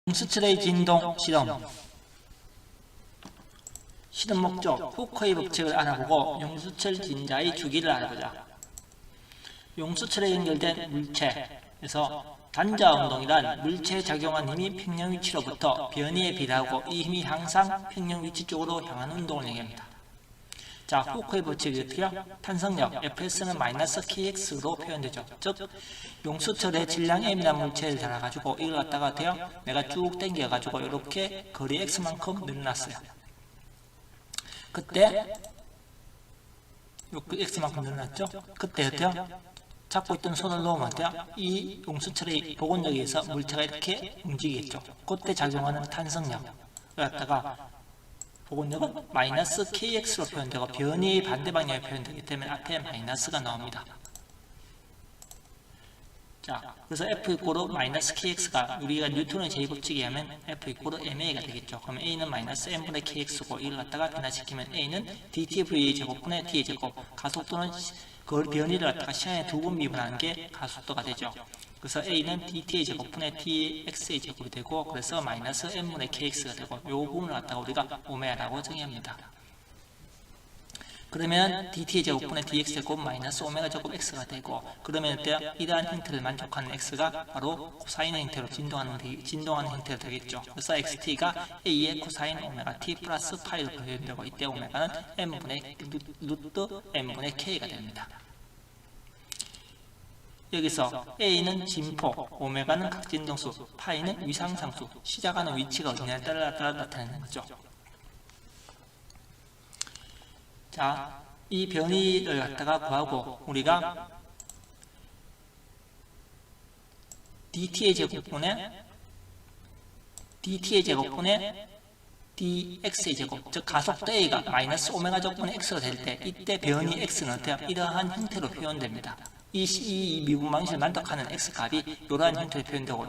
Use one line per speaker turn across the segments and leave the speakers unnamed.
용수철의 진동 실험 목적, 후크의 법칙을 알아보고 용수철 진자의 주기를 알아보자. 용수철에 연결된 물체에서 단자 운동이란 물체에 작용한 힘이 평형 위치로부터 변이에 비례하고 이 힘이 항상 평형 위치 쪽으로 향하는 운동을 얘기합니다. 자, 후크의 법칙이 어떻게요? 탄성력 Fs는 마이너스 kx로 표현되죠. 즉 용수철에 질량 m이라는 물체를 달아가지고 이걸 갖다가 어때요? 내가 쭉 당겨가지고 이렇게 거리 x만큼 늘어났어요. 그때 x만큼 늘어났죠? 그때 어때요? 잡고 있던 손을 놓으면 어때요? 이 용수철의 복원력에 의해서 물체가 이렇게 움직이겠죠. 그때 작용하는 탄성력을 갖다가 복원력은 마이너스 kx로 표현되고 변이의 반대 방향에 표현되기 때문에 앞에 마이너스가 나옵니다. 자, 그래서 F 이꼬르 마이너스 kx가 우리가 뉴턴의 제2법칙에 의하면 F 이꼬르 ma가 되겠죠. 그러면 a는 마이너스 m분의 kx고 이걸 갖다가 변화시키면 a는 dtv 제곱분의 t의 제곱, 가속도는 그 변이를 갖다가 시간에 2번 미분하는 게 가속도가 되죠. 그래서 a는 dt의 제곱분의 tx의 제곱이 되고, 그래서 마이너스 m분의 kx가 되고, 이 부분을 갖다가 우리가 오메가라고 정의합니다. 그러면 dt의 제곱분의 dx 제곱 마이너스 오메가 제곱 x가 되고, 그러면 이러한 형태를 만족하는 x가 바로 코사인의 형태로 진동하는 형태가 되겠죠. 그래서 xt가 a의 코사인 오메가 t 플러스 파이로 표현되고, 이때 오메가는 m분의 루트 m분의 k가 됩니다. 여기서 a는 진포, 오메가는 각진동수, 파이는 위상상수, 시작하는 위치가 어디냐에 따라 나타내는 거죠. 자, 이 변이를 갖다가 구하고 우리가 dt의 제곱분의 dx의 제곱, 즉 가속도 a가 마이너스 오메가 제곱분의 x가 될 때, 이때 변이 x는 어때요? 이러한 형태로 표현됩니다. 이 미분 방식을 만족하는 x값이 이러한 형태로 표현되고,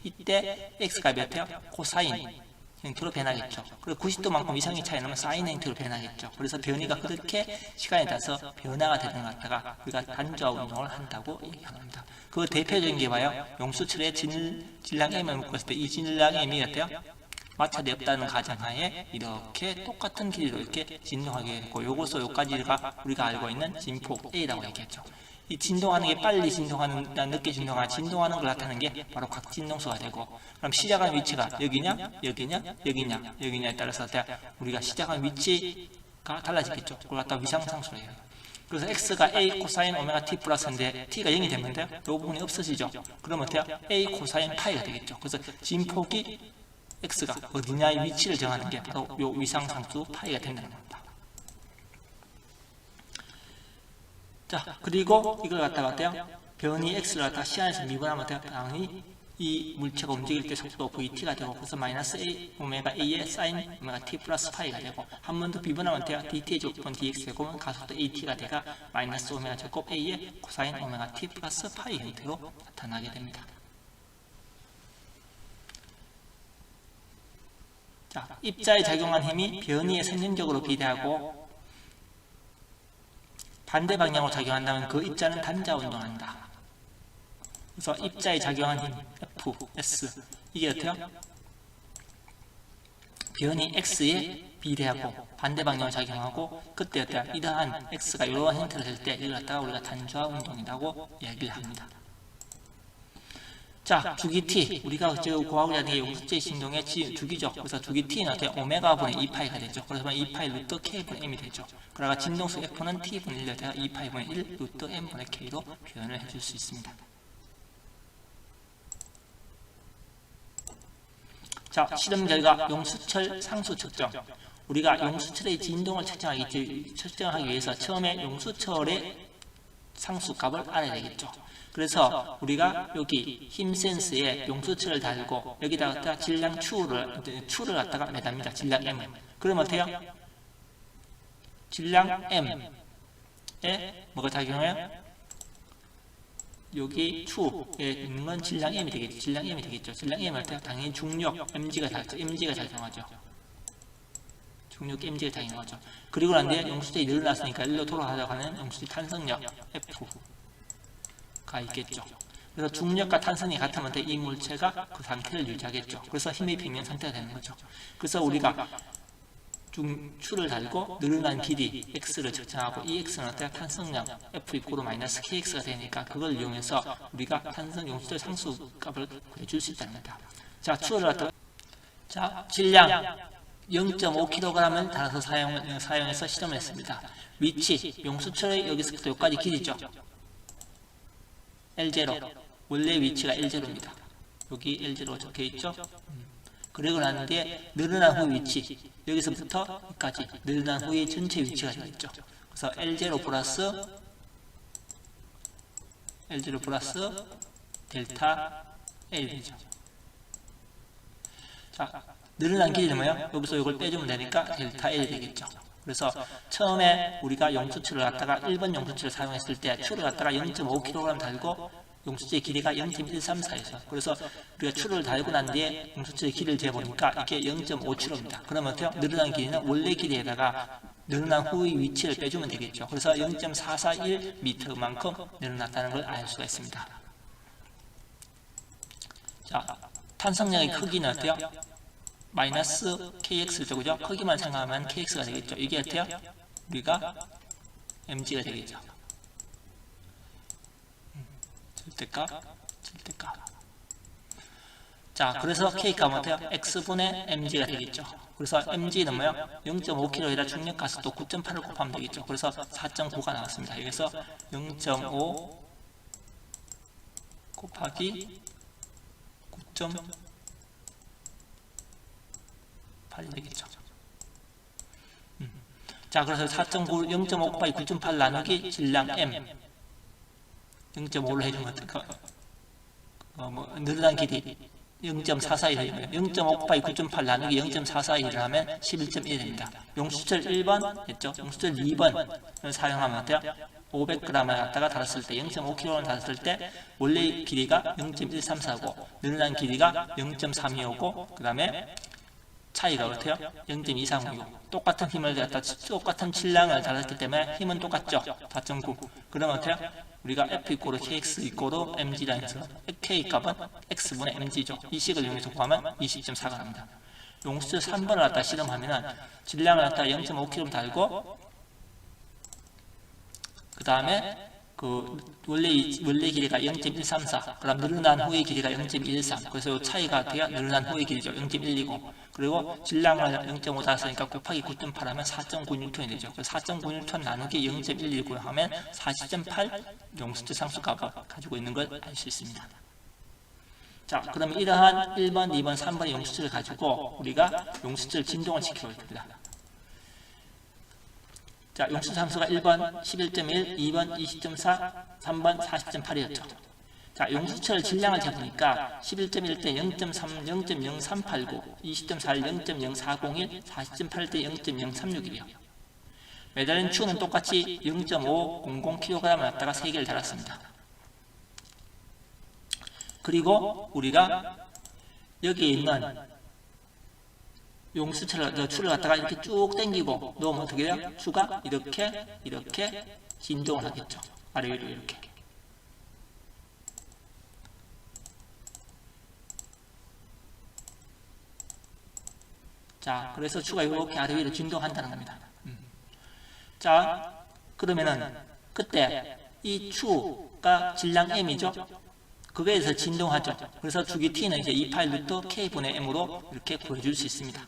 이때 x값이 어때요? 코사인 형태로 변하겠죠. 그리고 90도만큼 이상의 차이 나면 사인 형태로 변하겠죠. 그래서 변이가 그렇게 시간에 따라서 변화가 되는 것 같다가 우리가 단좌 운동을 한다고 얘기합니다. 그 대표적인 게 봐요. 용수철의 질량 m을 묶었을 때 이 질량 m이 어때요? 마찰이 없다는 가정하에 이렇게 똑같은 길이로 이렇게 진동하게 되고, 요것을 여기까지가 우리가 알고 있는 진포 A라고 얘기했죠. 이 진동하는 게 빨리 진동하는, 늦게 진동하는 걸 나타내는 게 바로 각진동수가 되고, 그럼 시작하는 위치가 여기냐에 따라서 우리가 시작하는 위치가 달라지겠죠. 그걸 갖다 위상상수로 해요. 그래서 x가 a 코사인 오메가 t 플러스인데 t가 0이 되면 이 부분이 없어지죠. 그러면 어때요? a 코사인 파이가 되겠죠. 그래서 진폭이 x가 어디냐의 위치를 정하는 게 바로 요 위상상수 파이가 된다는 겁니다. 자, 그리고 이걸 갖다가 어때요? 변이 x를 갖다가 시간에서 미분하면 어때요? 당연히 이 물체가 움직일 때 속도 vt가 되고, 그래서 마이너스 a 오메가 a의 사인 오메가 t 플러스 파이가 되고, 한 번 더 비분하면 어때요? dt의 제곱분 dx 제곱은 가속도 at가 되가 마이너스 오메가 제곱 a의 코사인 오메가 t 플러스 파이 형태로 나타나게 됩니다. 자, 입자에 작용한 힘이 변이에 선형적으로 비례하고 반대 방향으로 작용한다면 그 입자는 단자 운동한다. 그래서 입자에 작용한 힘 F, S, 이게 어때요? 변이 X에 비례하고 반대 방향으로 작용하고, 그때 어때요? 이러한 X가 이러한 형태를 될 때 이걸 갖다가 우리가 단자 운동이라고 이야기를 합니다. 자, 주기 t, 우리가 구하고자 하는 게 용수철 진동의 주기죠. 그래서 주기 t는 어때요? 오메가 분의 2파이가 되죠. 그래서 2파이 루트 k분의 m이 되죠. 그러니까 진동수 f는 t분의 1로 되어 2파이분의 1 루트 m분의 k로 표현을 해줄 수 있습니다. 자, 실험 결과 용수철 상수 측정. 우리가 용수철의 진동을 측정하기 위해서 처음에 용수철의 상수값을 알아야 되겠죠. 그래서 우리가 여기 힘 센스에 용수철을 달고 여기다가 질량 추를 갖다가 매답니다. 질량 m. 그러면 어때요? 질량 m에 뭐가 작용해요? 여기 추에 있는 건 질량 m이 되겠죠. 질량 m이 되겠죠. 질량 m을 때 당연히 중력 mg가 작용하죠. 중력 mg가 작용하죠. 그리고 난 뒤에 용수철이 늘어났으니까 일로 돌아가려고 하는 용수철 탄성력 F 가 있겠죠. 그래서 중력과 탄성이 같으면 이 물체가 그 상태를 유지하겠죠. 그래서 힘의 평면 상태가 되는 거죠. 그래서 우리가 추를 달고 늘어난 길이 x를 측정하고 이 x는 어때요? 탄성량 f 이꼬르 마이너스 kx가 되니까 그걸 이용해서 우리가 탄성 용수철 상수값을 구해줄 수 있다는 겁니다. 자, 추를 갖다가 질량 0.5kg을 달아서 사용해서 실험을 했습니다. 위치, 용수철의 여기서부터 여기까지 길이죠. L0, 원래 위치가 L0입니다. 여기 L0 적혀있죠. 그리고 난 뒤에 늘어난 후 위치, 여기서부터 여기까지 늘어난 후의 전체 위치가 되겠죠. 그래서 L0 플러스 델타 L 되죠. 자, 늘어난 길이는 뭐예요? 여기서 이걸 빼주면 되니까 델타 L 되겠죠. 그래서 처음에 우리가 용수철을 갖다가 1번 용수철을 사용했을 때 추를 갖다가 0.5kg 달고 용수철의 길이가 0.134에서 그래서 우리가 추를 달고 난 뒤에 용수철의 길이를 재보니까 이게 0.5kg입니다. 그러면 어때요? 늘어난 길이는 원래 길이에다가 늘어난 후의 위치를 빼주면 되겠죠. 그래서 0.441m만큼 늘어났다는 걸 알 수가 있습니다. 자, 탄성량의 크기는 어때요? 마이너스 kx죠, 그죠? 크기만 생각하면 kx가 되겠죠. 이게 어때요? 우리가 mg가 되겠죠. 절대값. 자, 그래서 k값은 어때요? x분의 mg가 되겠죠. 그래서 mg는 뭐예요? 0.5kg에다 중력 가스도 9.8을 곱하면 되겠죠. 그래서 4.9가 나왔습니다. 여기서 0.5 곱하기 9.8이 되겠죠. 자, 그래서 0.5 곱하기 9.8 나누기 질량 m 0.5로 해주면 어떨까? 늘어난 길이 0.441 0.5 곱하기 9.8 나누기 0.441을 하면 11.1 됩니다. 용수철 1번 했죠? 용수철 2번을 사용하면 어때요? 500g을 갖다가 달았을 때 0.5kg를 달았을 때 원래 길이가 0.134고 늘어난 길이가 0.32오고 그 다음에 차이가 어때요? 0.236 똑같은 힘을 갖다 똑같은 질량을 달았기 때문에 힘은 똑같죠? 4.9 그러면 어때요? 우리가 F 이꼬르 KX 이꼬르 MG라 해서 K 값은 X분의 MG죠. 이 식을 이용해서 구하면 20.4가 납니다. 용수철 3번을 갖다 실험하면은 질량을 갖다 0.5kg 달고 그 다음에 원래 길이가 0.134 그럼 늘어난 후의 길이가 0.13 그래서 이 차이가 늘어난 후의 길이죠. 0.120 그리고 질량을 0.5 달았으니까 곱하기 9.8 하면 4.9N이 되죠. 4.9N 나누기 0.119 하면 40.8 용수철 상수값을 가지고 있는 걸 알 수 있습니다. 자, 그러면 이러한 1번, 2번, 3번의 용수철을 가지고 우리가 용수철 진동을 시켜볼 겁니다. 자, 용수철 상수가 1번 11.1, 2번 20.4, 3번 40.8이었죠. 자, 용수철 질량을 재보니까 11.1 대 0.0389, 20.4 0.0401, 40.8 대 0.0361이요. 매달린 추는 똑같이 0.500kg을 갖다가 3개를 달았습니다. 그리고 우리가 여기에 있는 추를 갖다가 이렇게 쭉 당기고 넣으면 어떻게 돼요? 추가 이렇게 진동을 하겠죠. 아래 위로 이렇게. 자, 그래서 추가 이렇게 아래 위로 진동한다는 겁니다. 자, 그러면은 그때 이 추가 질량 m이죠. 그거에서 진동하죠. 그래서 주기 t는 이제 2파이 루트 k분의 m으로 이렇게 구해줄 수 있습니다.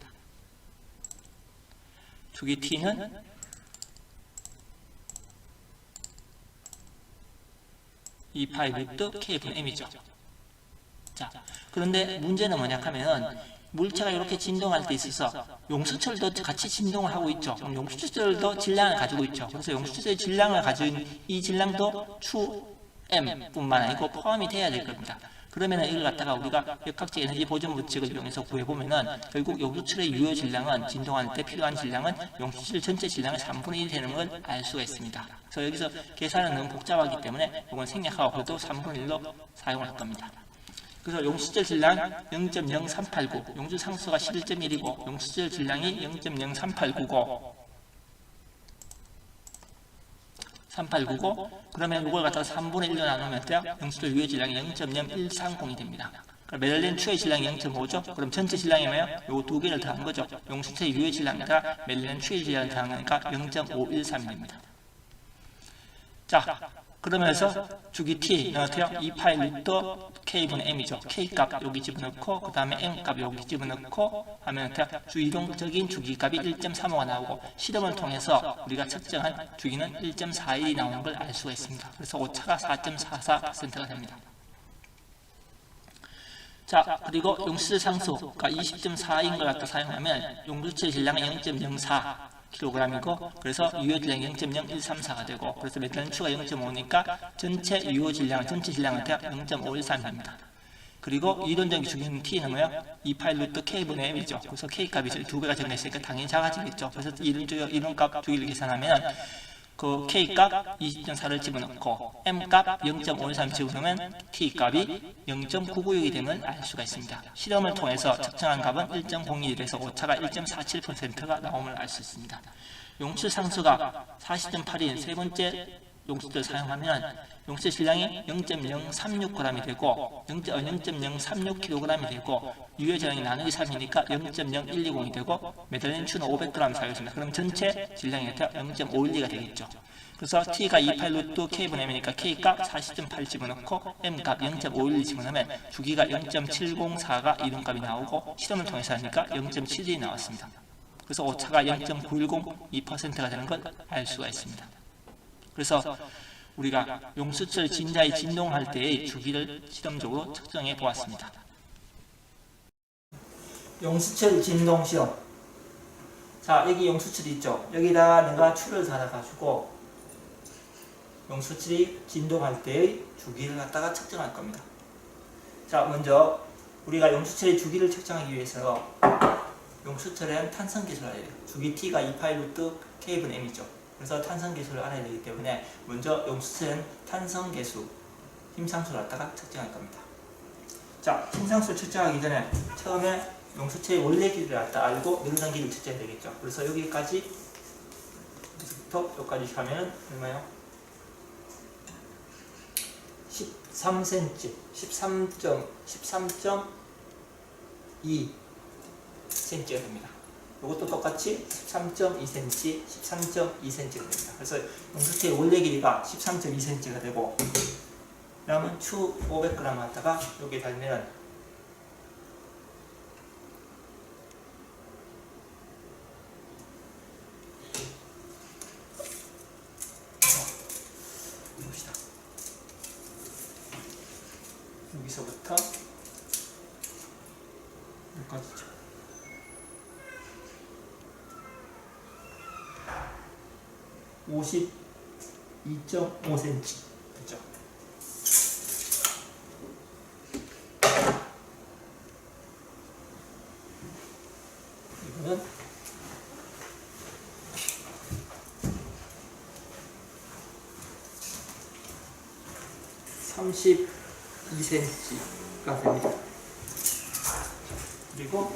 주기 t는 2파이 루트 k분의 m이죠. 자, 그런데 문제는 뭐냐 하면은 물체가 이렇게 진동할 때 있어서 용수철도 같이 진동을 하고 있죠. 용수철도 질량을 가지고 있죠. 그래서 용수철의 질량을 가지고 있는 이 질량도 추 m 뿐만 아니고 포함이 돼야 될 겁니다. 그러면 이걸 갖다가 우리가 역학적 에너지 보존 법칙을 이용해서 구해보면은 결국 용수철의 유효 질량은 진동할 때 필요한 질량은 용수철 전체 질량의 3분의 1이 되는 걸 알 수가 있습니다. 그래서 여기서 계산은 너무 복잡하기 때문에 이건 생략하고 그래도 3분의 1로 사용을 할 겁니다. 그래서 용수철 질량 0.0389, 용수 상수가 11.1이고 용수철 질량이 0.0389고 3899. 그러면 이걸 갖다가 3분의 1로 나누면 돼요. 영수철 유효 질량이 0.0130이 됩니다. 메들린 추의 질량이 0.5죠. 그럼 전체 질량이 뭐예요? 요 두 개를 더한 거죠. 용수철 유효 질량에다가 메들린 추의 질량을 더한 거니까 0.513이 됩니다. 자, 그러면서 주기 t는 어때요? 2파이 루트 k분의 m이죠. k값 여기 집어넣고 그 다음에 m값 여기 집어넣고 하면 어때요? 이동적인 주기값이 1.35가 나오고 실험을 통해서 우리가 측정한 주기는 1.41이 나오는 걸 알 수가 있습니다. 그래서 오차가 4.44%가 됩니다. 자, 그리고 용수철 상수가 20.4인 걸 갖다 사용하면 용수철 질량은 0.04kg이고 그래서 유효 질량이 0.0134가 되고 그래서 메탄 추가 0.5니까 전체 유효 질량, 전체 질량은 0.513입니다. 그리고 이론적인 주기는 t는 뭐예요? 2파이 루트 k분의 m이죠. 그래서 k값이 두 배가 정해있으니까 당연히 작아지겠죠. 그래서 이론값 주기를 계산하면 그 k값 20.4를 집어넣고 m값 0.53 집어넣으면 t값이 0.996이 됨을 알 수가 있습니다. 실험을 통해서 측정한 값은 1.01에서 오차가 1.47%가 나옴을 알 수 있습니다. 용수철 상수가 40.8인 세 번째 용수철을 사용하면 용수철 질량이 0.036g이 되고 0.036kg이 되고 유효 질량이 나누기 3이니까 0.0120이 되고 메들린 추는 500g 사용했습니다. 그럼 전체 질량이 0.512가 되겠죠. 그래서 t가 2파이 루트 k분의 m이니까 k값 40.8 집어넣고 m값 0.512 집어넣으면 주기가 0.704가 이론값이 나오고 실험을 통해서 하니까 0.71이 나왔습니다. 그래서 오차가 0.9102%가 되는 걸 알 수가 있습니다. 그래서 우리가 용수철 진자에 진동할 때의 주기를 실험적으로 측정해 보았습니다. 용수철 진동 시험. 자, 여기 용수철이 있죠. 여기다 내가 추를 달아가지고 용수철이 진동할 때의 주기를 갖다가 측정할 겁니다. 자, 먼저 우리가 용수철의 주기를 측정하기 위해서 용수철에는 탄성 계수를 알아야 돼요. 주기 t가 2파이 루트 k분의 m이죠. 그래서 탄성 계수를 알아야 되기 때문에 먼저 용수철은 탄성 계수, 힘상수를 갖다가 측정할 겁니다. 자, 힘상수를 측정하기 전에 처음에 용수철의 원래 길이를 갖다 알고 늘어난 길이를 측정해야 되겠죠. 그래서 여기까지, 여기서부터 여기까지 가면은 얼마요? 13cm, 13.2cm가 됩니다. 이것도 똑같이 13.2cm, 13.2cm가 됩니다. 그래서 용수철의 원래 길이가 13.2cm가 되고, 그러면 추 500g 갖다가 여기에 달면 봅시다. 여기서부터 여기까지죠. 52.5cm 됐죠. 이거는 32cm가 됩니다. 그리고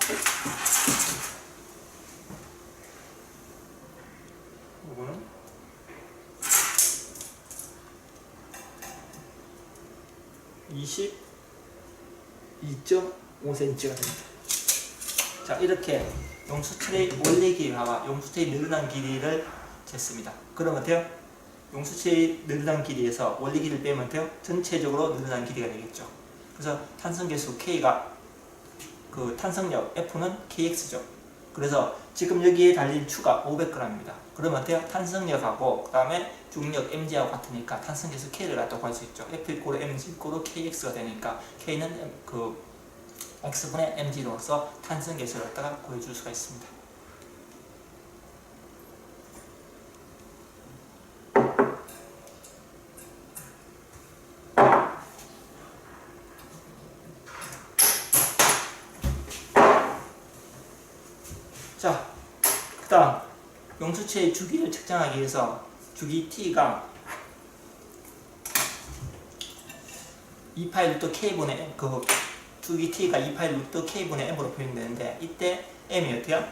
이거는 22.5cm가 됩니다. 자, 이렇게 용수철의 원래 길이와 용수철의 늘어난 길이를 쟀습니다. 그러면 돼요? 용수철의 늘어난 길이에서 원래 길이를 빼면 돼요? 전체적으로 늘어난 길이가 되겠죠. 그래서 탄성계수 K가 그 탄성력 F는 KX죠. 그래서 지금 여기에 달린 추가 500g입니다. 그러면 돼요? 탄성력하고 그 다음에 중력 mg하고 같으니까 탄성계수 K를 갖다 구할 수 있죠. F 이꼬르 mg 이꼬르 KX가 되니까 K는 그 X분의 mg로서 탄성계수를 갖다가 구해줄 수가 있습니다. 자, 그 다음 용수체의 주기를 측정하기 위해서 주기 t가 2파이 루트 k분의 m, 그 주기 t가 2파이 루트 k분의 m으로 표현되는데 이때 m이 어때요?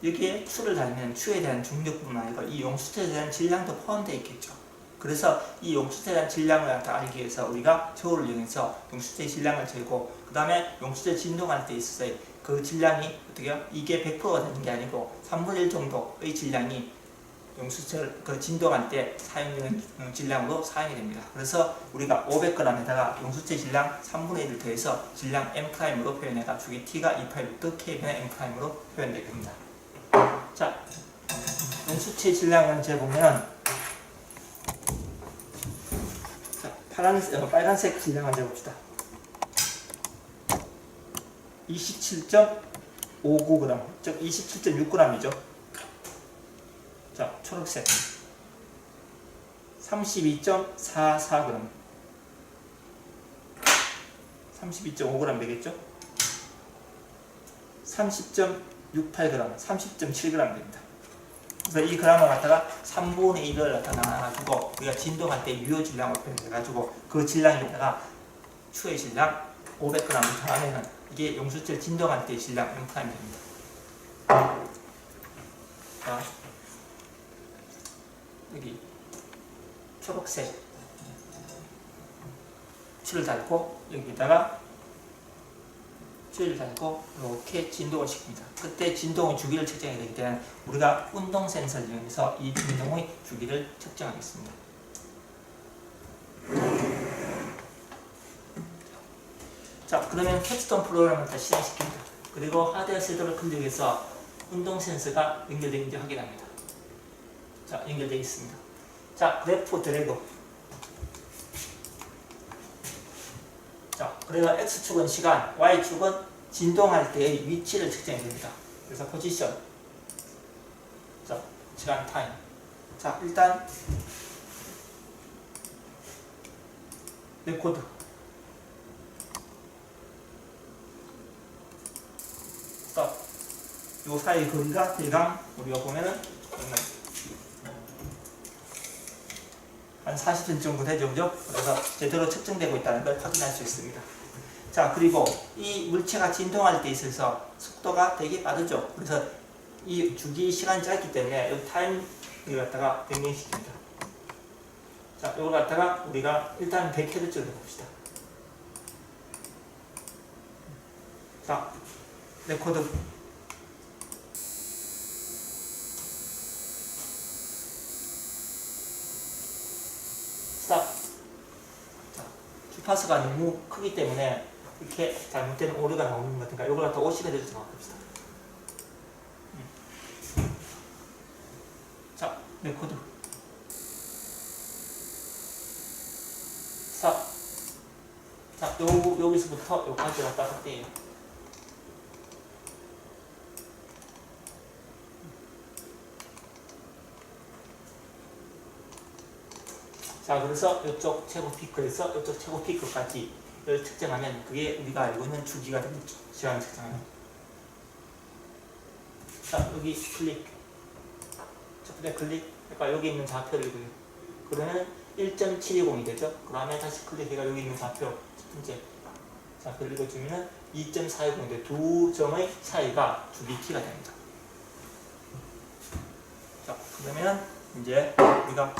여기에 추를 달면 추에 대한 중력뿐만 아니고 이 용수체에 대한 질량도 포함되어 있겠죠. 그래서 이 용수체에 대한 질량을 알기 위해서 우리가 저울을 이용해서 용수체의 질량을 재고 그 다음에 용수체 진동할 때 있어서 그 질량이 어떻게요? 이게 100%가 되는 게 아니고 3분의 1 정도의 질량이 용수체 그 진동할 때 사용되는 질량으로 사용이 됩니다. 그래서 우리가 500g에다가 용수체 질량 3분의 1을 더해서 질량 m'으로 표현해가 주기 t가 2π k분의 m'으로 표현되게 됩니다. 자, 용수체 질량을 재보면 자, 빨간색 질량을 재봅시다. 27.59g, 즉 27.6g이죠. 자, 초록색 32.44g, 32.5g 되겠죠? 30.68g, 30.7g 됩니다. 그래서 이 g을 갖다가 3분의 1을 갖다 나눠가지고 우리가 진동할 때 유효 질량을 표현해가지고 그 질량에다가 추의 질량 500g을 더하면 이게 용수체 진동할 때 질량 M' 됩니다. 자, 여기 초록색 추를 달고 여기다가 추를 달고 이렇게 진동을 시킵니다. 그때 진동의 주기를 측정해야 되기 때문에 우리가 운동 센서를 이용해서 이 진동의 주기를 측정하겠습니다. 자, 그러면 캡스톤 프로그램을 다시 실행시킵니다. 그리고 하드웨어 섀도우를 클릭해서 운동 센서가 연결되는지 확인합니다. 자, 연결되어 있습니다. 자, 그래프 드래그. 자, 그래서 X축은 시간, Y축은 진동할 때의 위치를 측정해야 됩니다. 그래서 포지션. 자, 시간 타임. 자, 일단 레코드. 스톱. 요 사이 거리가 대강 우리가 보면은 한 40cm 정도 되죠, 그죠? 그래서 제대로 측정되고 있다는 걸 확인할 수 있습니다. 자, 그리고 이 물체가 진동할 때 있어서 속도가 되게 빠르죠. 그래서 이 주기 시간이 짧기 때문에 이 타임을 갖다가 변경시킵니다. 자, 이걸 갖다가 우리가 일단 100Hz를 해봅시다. 자, 레코드. 스탑. 자, 주파수가 너무 크기 때문에 이렇게 잘못된 오류가 나오는 것 같으니까 이걸 갖다 50Hz로 바꿉시다. 자, 레코드. 스탑. 자, 여기서부터 여기까지 갖다 확대해요. 자, 그래서 이쪽 최고 피크에서 이쪽 최고 피크까지를 측정하면 그게 우리가 알고 있는 주기가 되겠죠. 시간을 측정하면. 자, 여기 클릭. 첫 번째 클릭. 그러니까 여기 있는 좌표를 읽어요. 그러면 1.720이 되죠. 그 다음에 다시 클릭해가 여기 있는 좌표, 첫 번째 좌표를 읽어주면 2.420인데 두 점의 차이가 주기 t가 됩니다. 자, 그러면 이제 우리가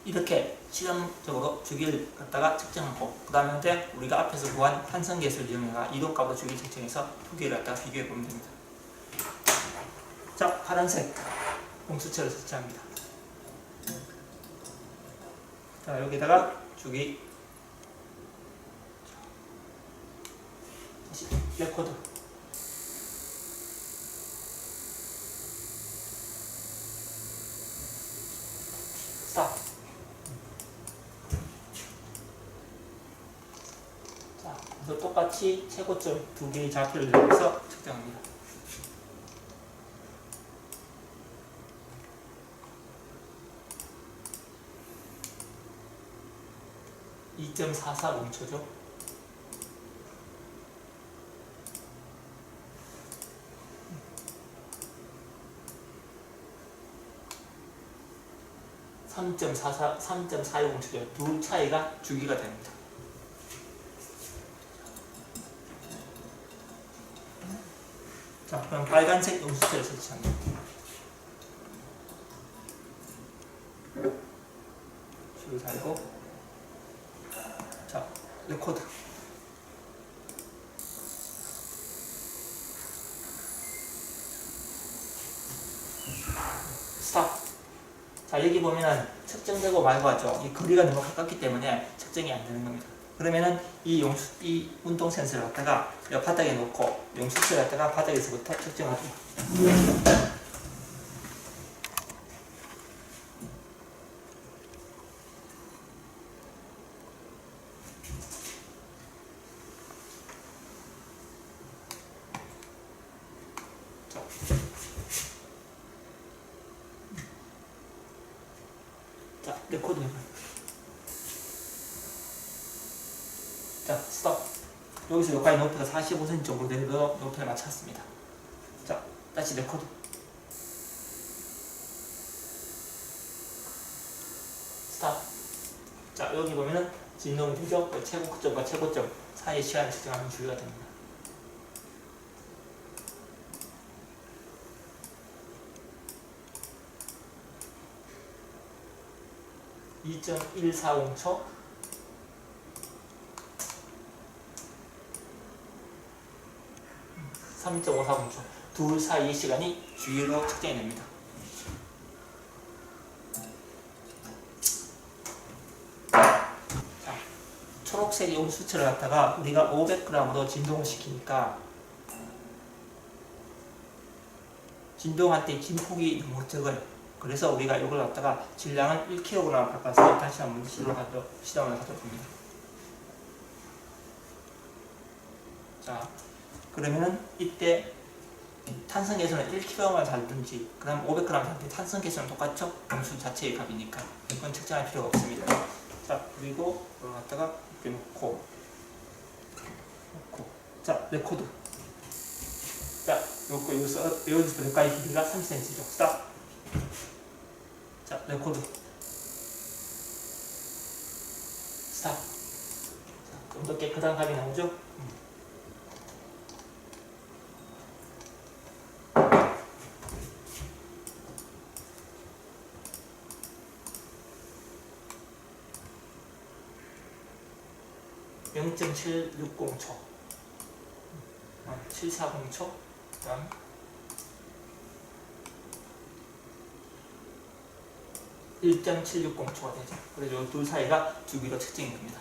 이렇게 실험적으로 주기를 갖다가 측정하고 그 다음에 우리가 앞에서 구한 판성계수를 이용해서 이동값으로 주기 측정해서 두 개를 갖다가 비교해 보면 됩니다. 자, 파란색 공수체를 설치합니다. 자, 여기다가 주기 다시 레코드. 스탑. 자, 그래서 똑같이 최고점 두 개의 좌표를 이용해서 측정합니다. (2.44멈춰죠) (3.420멈춰죠) 두 차이가 주기가 됩니다. 자, 그럼 빨간색 용수철을 설치합니다. 줄 달고, 자, 레코드. 스탑. 자, 여기 보면은 측정되고 말고 하죠. 이 거리가 너무 가깝기 때문에 측정이 안 되는 겁니다. 그러면은 이 운동 센서를 갖다가 바닥에 놓고 용수철을 갖다가 바닥에서부터 측정하죠. 자, 레코드 해봐요. 자, 스톱. 여기서 여기까지 높이가 45cm 정도 되도록 높이를 맞췄습니다. 자, 다시 레코드. 스탑. 자, 여기 보면은 진동 되죠? 최고점과 최고점 사이의 시간을 측정하는 주의가 됩니다. (2.140초) 3.540초 둘 사이의 시간이 주의로 측정이 됩니다. 자, 초록색 용수철을 갖다가 우리가 500g으로 진동을 시키니까 진동할 때 진폭이 너무 적어요. 그래서 우리가 이걸 갖다가 질량은 1kg 바꿔서 다시 한번 시험을 하도록 합니다. 자, 그러면은 이때 탄성 개수는 1kg만 달든지 그럼 500g 달든지 탄성 개수는 똑같죠? 용수 자체의 값이니까 이건 측정할 필요가 없습니다. 자, 그리고 이걸 갖다가 이렇게 놓고 자, 레코드. 자, 여기서 여기까지 길이가 30cm죠. 스탑. 자, 레코드. 스탑. 좀 더 깨끗한 값이 나오죠? 0.760초, 740초, 그다음 1.760초가 되죠. 그래서 이 둘 사이가 주기로 측정이 됩니다.